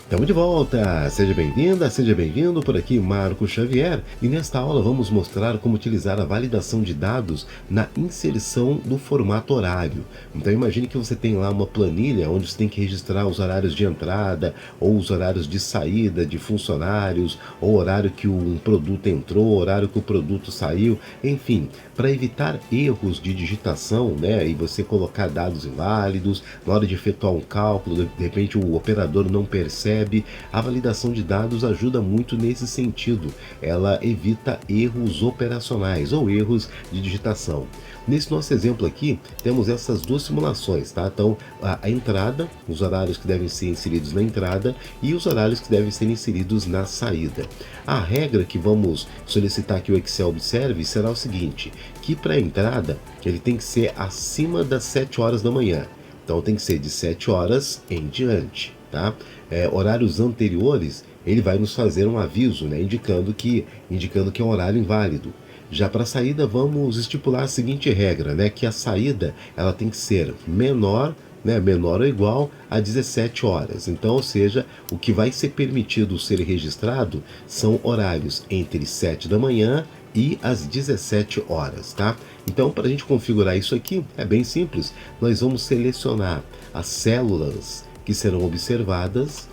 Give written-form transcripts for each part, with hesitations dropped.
Estamos de volta! Seja bem-vinda, seja bem-vindo, por aqui Marco Xavier, e nesta aula vamos mostrar como utilizar a validação de dados na inserção do formato horário. Então imagine que você tem lá uma planilha onde você tem que registrar os horários de entrada ou os horários de saída de funcionários, ou horário que um produto entrou, horário que o produto saiu, enfim, para evitar erros de digitação, né, e você colocar dados inválidos, na hora de efetuar um cálculo, de repente o operador não percebe. A validação de dados ajuda muito nesse sentido. Ela evita erros operacionais ou erros de digitação. Nesse nosso exemplo aqui, temos essas duas simulações, tá? Então, a entrada, os horários que devem ser inseridos na entrada e os horários que devem ser inseridos na saída. A regra que vamos solicitar que o Excel observe será o seguinte, que para a entrada, ele tem que ser acima das 7 horas da manhã. Então, tem que ser de 7 horas em diante. Tá? Horários anteriores, ele vai nos fazer um aviso, né, indicando que é um horário inválido. Já para a saída, vamos estipular a seguinte regra, né, que a saída ela tem que ser menor, né, menor ou igual a 17 horas. Então, ou seja, o que vai ser permitido ser registrado são horários entre 7 da manhã e às 17 horas, tá? Então, para a gente configurar isso aqui, é bem simples. Nós vamos selecionar as células que serão observadas.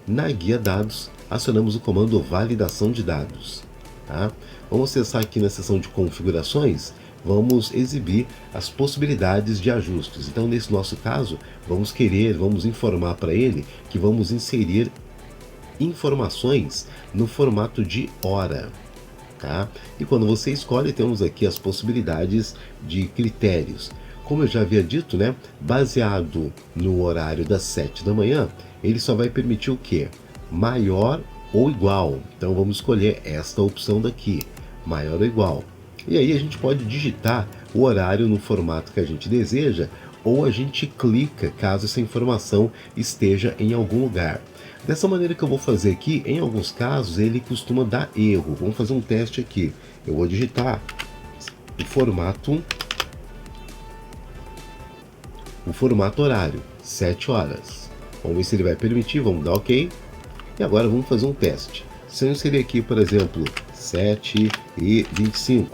Na guia dados, acionamos o comando validação de dados. Tá? Vamos acessar aqui na seção de configurações, vamos exibir as possibilidades de ajustes. Então, nesse nosso caso, vamos informar para ele que vamos inserir informações no formato de hora. Tá? E quando você escolhe, temos aqui as possibilidades de critérios. Como eu já havia dito, né, baseado no horário das 7 da manhã, ele só vai permitir o quê? Maior ou igual. Então vamos escolher esta opção daqui, maior ou igual. E aí a gente pode digitar o horário no formato que a gente deseja, ou a gente clica caso essa informação esteja em algum lugar. Dessa maneira que eu vou fazer aqui, em alguns casos ele costuma dar erro. Vamos fazer um teste aqui. Eu vou digitar o formato horário, 7 horas. Vamos ver se ele vai permitir, vamos dar OK. E agora vamos fazer um teste. Se eu inserir aqui, por exemplo, 7h25,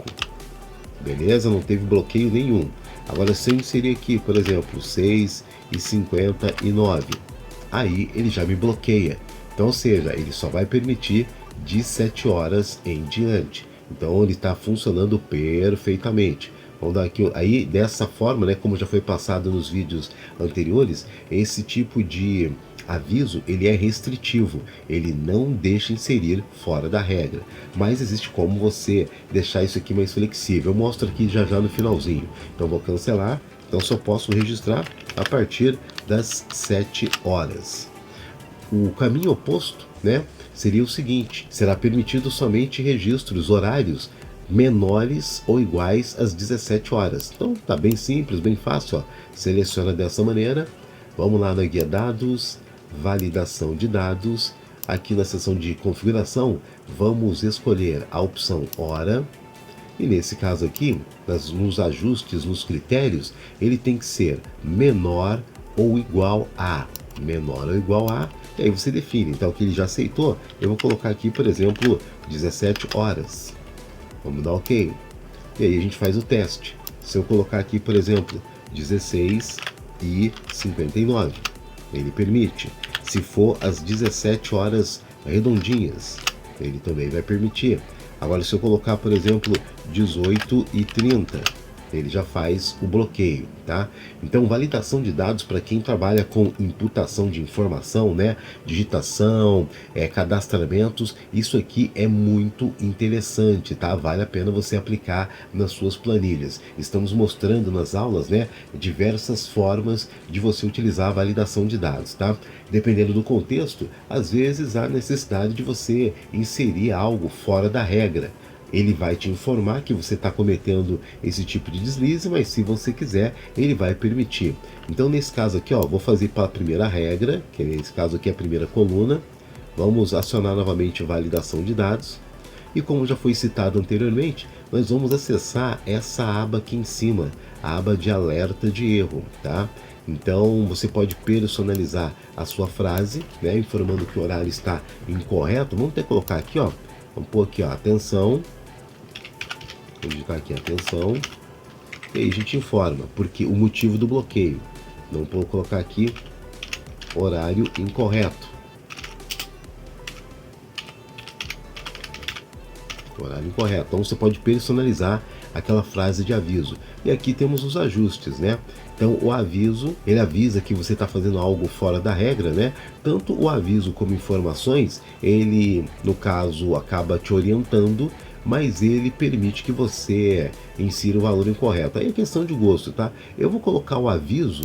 beleza? Não teve bloqueio nenhum. Agora se eu inserir aqui, por exemplo, 6h59, aí ele já me bloqueia. Então, ou seja, ele só vai permitir de 7 horas em diante. Então ele está funcionando perfeitamente. Vamos dar aqui, aí dessa forma, né, como já foi passado nos vídeos anteriores, esse tipo de aviso ele é restritivo, ele não deixa inserir fora da regra, mas existe como você deixar isso aqui mais flexível. Eu mostro aqui já no finalzinho. Então vou cancelar, então só posso registrar a partir das 7 horas. O caminho oposto, né, seria o seguinte, será permitido somente registros horários menores ou iguais às 17 horas. Então tá bem simples, bem fácil, ó. Seleciona dessa maneira, vamos lá na guia dados, validação de dados, aqui na seção de configuração, vamos escolher a opção hora, e nesse caso aqui, nos ajustes, nos critérios, ele tem que ser menor ou igual a, e aí você define. Então que ele já aceitou, eu vou colocar aqui, por exemplo, 17 horas. Vamos dar OK. E aí a gente faz o teste. Se eu colocar aqui, por exemplo, 16h59, ele permite. Se for às 17 horas redondinhas, ele também vai permitir. Agora, se eu colocar, por exemplo, 18h30, ele já faz o bloqueio, tá? Então, validação de dados para quem trabalha com imputação de informação, né? Digitação, cadastramentos, isso aqui é muito interessante, tá? Vale a pena você aplicar nas suas planilhas. Estamos mostrando nas aulas, né, diversas formas de você utilizar a validação de dados, tá? Dependendo do contexto, às vezes há necessidade de você inserir algo fora da regra. Ele vai te informar que você está cometendo esse tipo de deslize, mas se você quiser, ele vai permitir. Então, nesse caso aqui, ó, vou fazer para a primeira regra, que nesse caso aqui é a primeira coluna. Vamos acionar novamente a validação de dados. E como já foi citado anteriormente, nós vamos acessar essa aba aqui em cima, a aba de alerta de erro, tá? Então você pode personalizar a sua frase, né, informando que o horário está incorreto. Vamos até colocar aqui, ó. Vamos pôr aqui, ó, atenção. Vou digitar aqui, atenção. E aí a gente informa, porque o motivo do bloqueio. Não vou colocar aqui horário incorreto. Horário incorreto. Então você pode personalizar aquela frase de aviso. E aqui temos os ajustes, né? Então o aviso, ele avisa que você está fazendo algo fora da regra, né? Tanto o aviso como informações, ele, no caso, acaba te orientando, mas ele permite que você insira o valor incorreto. Aí é questão de gosto, tá? Eu vou colocar o aviso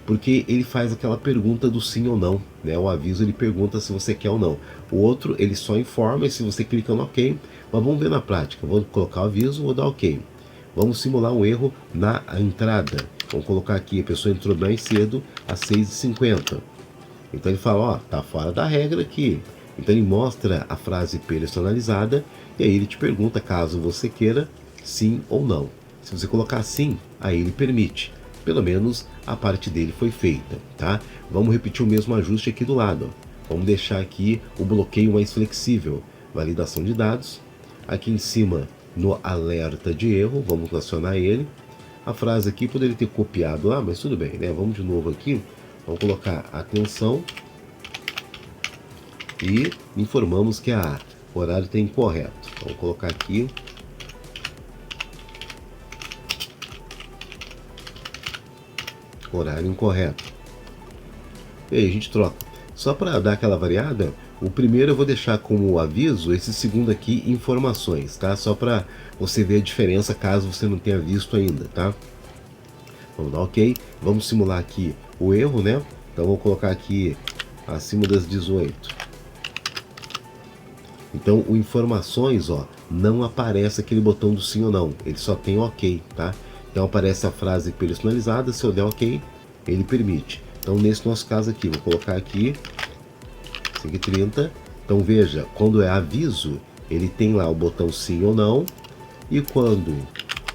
porque ele faz aquela pergunta do sim ou não, né? O aviso ele pergunta se você quer ou não. O outro ele só informa e se você clica no OK. Mas vamos ver na prática. Vou colocar o aviso, vou dar OK. Vamos simular um erro na entrada. Vamos colocar aqui, a pessoa entrou mais cedo, às 6h50. Então ele fala, ó, tá fora da regra aqui. Então ele mostra a frase personalizada e aí ele te pergunta caso você queira sim ou não. Se você colocar sim, aí ele permite. Pelo menos a parte dele foi feita, tá? Vamos repetir o mesmo ajuste aqui do lado. Ó. Vamos deixar aqui o bloqueio mais flexível. Validação de dados. Aqui em cima, no alerta de erro, vamos acionar ele. A frase aqui poderia ter copiado lá, mas tudo bem, né? Vamos de novo aqui. Vamos colocar atenção. E informamos que o horário está incorreto. Vamos colocar aqui. Horário incorreto. E aí a gente troca. Só para dar aquela variada, o primeiro eu vou deixar como aviso, esse segundo aqui, informações, tá? Só para você ver a diferença caso você não tenha visto ainda, tá? Vamos dar OK. Vamos simular aqui o erro, né? Então vou colocar aqui acima das 18. Então o informações, ó, não aparece aquele botão do sim ou não, ele só tem OK, tá? Então aparece a frase personalizada, se eu der OK, ele permite. Então nesse nosso caso aqui, vou colocar aqui 5h30. Então veja, quando é aviso, ele tem lá o botão sim ou não, e quando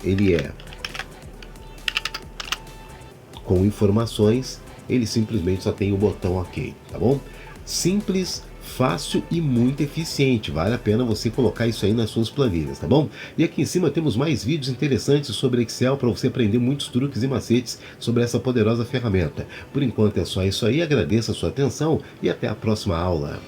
ele é com informações, ele simplesmente só tem o botão OK, tá bom? Simples, fácil e muito eficiente. Vale a pena você colocar isso aí nas suas planilhas, tá bom? E aqui em cima temos mais vídeos interessantes sobre Excel para você aprender muitos truques e macetes sobre essa poderosa ferramenta. Por enquanto é só isso aí, agradeço a sua atenção e até a próxima aula.